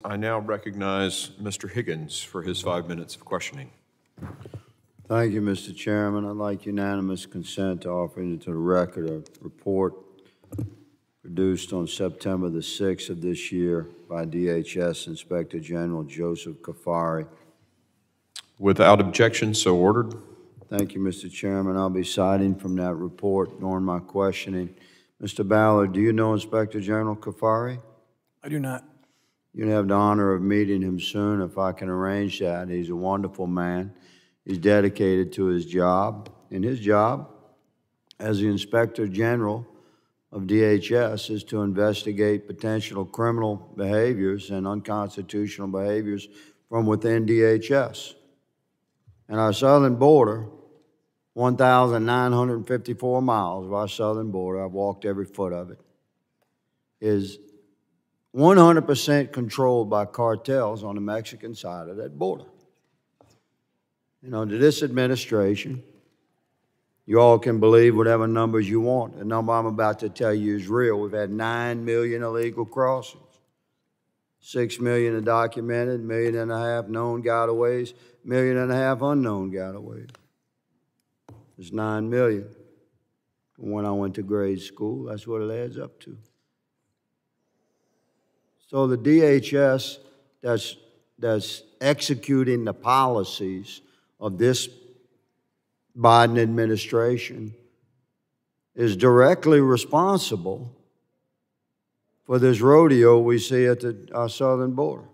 I now recognize Mr. Higgins for his 5 minutes of questioning. Thank you, Mr. Chairman. I'd like unanimous consent to offer into the record a report produced on September the 6th of this year by DHS Inspector General Joseph Kafari. Without objection, so ordered. Thank you, Mr. Chairman. I'll be citing from that report during my questioning. Mr. Ballard, do you know Inspector General Kafari? I do not. You'll have the honor of meeting him soon if I can arrange that. He's a wonderful man. He's dedicated to his job. And his job as the Inspector General of DHS is to investigate potential criminal behaviors and unconstitutional behaviors from within DHS. And our southern border, 1,954 miles of our southern border, I've walked every foot of it, is 100% controlled by cartels on the Mexican side of that border. And under this administration, you all can believe whatever numbers you want. The number I'm about to tell you is real. We've had 9 million illegal crossings, 6 million undocumented, 1.5 million known gotaways, 1.5 million unknown gotaways. It's 9 million. When I went to grade school, that's what it adds up to. So the DHS that's executing the policies of this Biden administration is directly responsible for this rodeo we see at our southern border.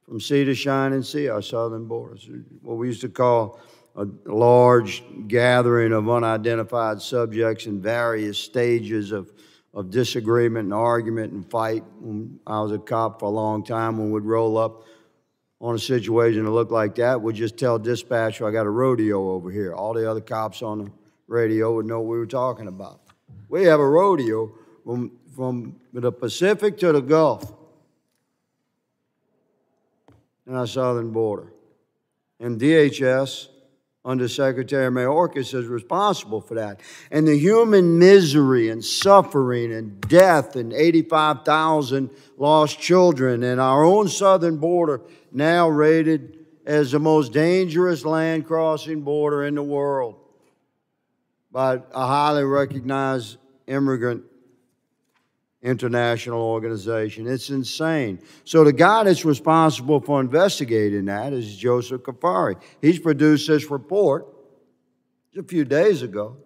From sea to shining sea, our southern borders. What we used to call a large gathering of unidentified subjects in various stages of disagreement and argument and fight. When I was a cop for a long time, when we'd roll up on a situation that looked like that, we'd just tell dispatcher, I got a rodeo over here. All the other cops on the radio would know what we were talking about. We have a rodeo from the Pacific to the Gulf in our southern border. And DHS, under Secretary Mayorkas, is responsible for that. And the human misery and suffering and death and 85,000 lost children and our own southern border now rated as the most dangerous land crossing border in the world by a highly recognized immigrant international organization. It's insane. So the guy that's responsible for investigating that is Joseph Kafari. He's produced this report a few days ago,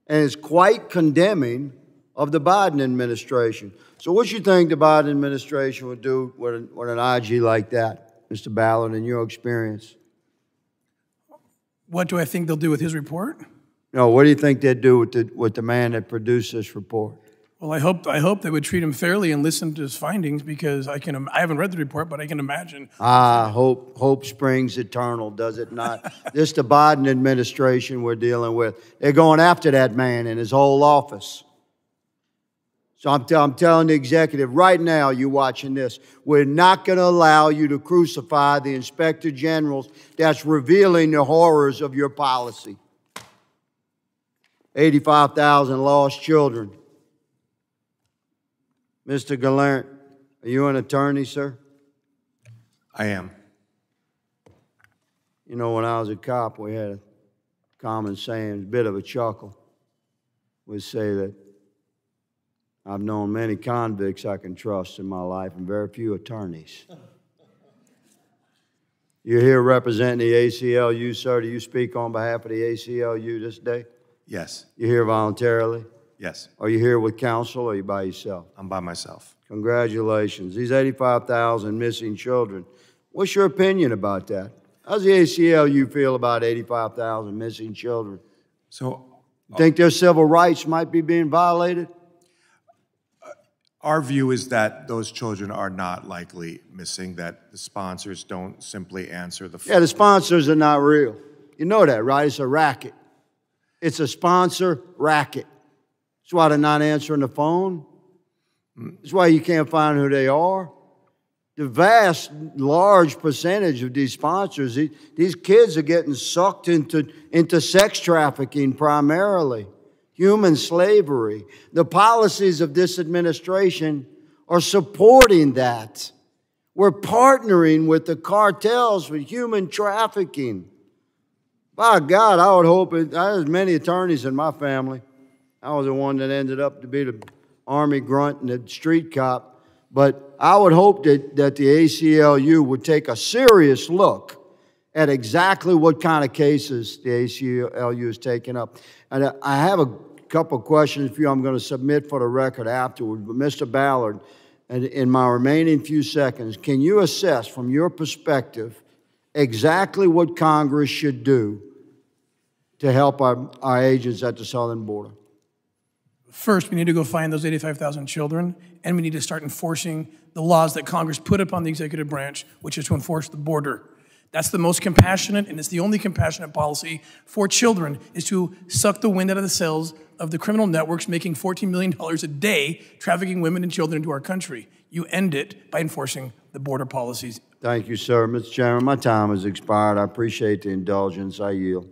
and it's quite condemning of the Biden administration. So what you think the Biden administration would do with an IG like that, Mr. Ballard, in your experience? What do I think they'll do with his report? No, what do you think they'd do with the man that produced this report? Well, I hope they would treat him fairly and listen to his findings, because I haven't read the report, but I can imagine. Hope springs eternal, does it not? This the Biden administration we're dealing with. They're going after that man in his whole office. So I'm telling the executive right now, you watching this, we're not going to allow you to crucify the inspector generals that's revealing the horrors of your policy. 85,000 lost children. Mr. Gallant, are you an attorney, sir? I am. You know, when I was a cop, we had a common saying, a bit of a chuckle. We'd say that I've known many convicts I can trust in my life and very few attorneys. You're here representing the ACLU, sir. Do you speak on behalf of the ACLU this day? Yes. You're here voluntarily? Yes. Are you here with counsel or are you by yourself? I'm by myself. Congratulations. These 85,000 missing children. What's your opinion about that? How's the ACLU feel about 85,000 missing children? So, Think their civil rights might be being violated? our view is that those children are not likely missing, that the sponsors don't simply answer the phone. Yeah, the sponsors are not real. You know that, right? It's a racket. It's a sponsor racket. That's why they're not answering the phone. That's why you can't find who they are. The vast, large percentage of these sponsors, these kids are getting sucked into sex trafficking primarily, human slavery. The policies of this administration are supporting that. We're partnering with the cartels for human trafficking. By God, I would hope I had many attorneys in my family. I was the one that ended up to be the Army grunt and the street cop. But I would hope that the ACLU would take a serious look at exactly what kind of cases the ACLU is taking up. And I have a couple of questions for you I'm going to submit for the record afterward. But Mr. Ballard, in my remaining few seconds, can you assess from your perspective exactly what Congress should do to help our agents at the southern border? First, we need to go find those 85,000 children, and we need to start enforcing the laws that Congress put upon the executive branch, which is to enforce the border. That's the most compassionate, and it's the only compassionate policy for children, is to suck the wind out of the sails of the criminal networks making $14 million a day trafficking women and children into our country. You end it by enforcing the border policies. Thank you, sir. Mr. Chairman, my time has expired. I appreciate the indulgence. I yield.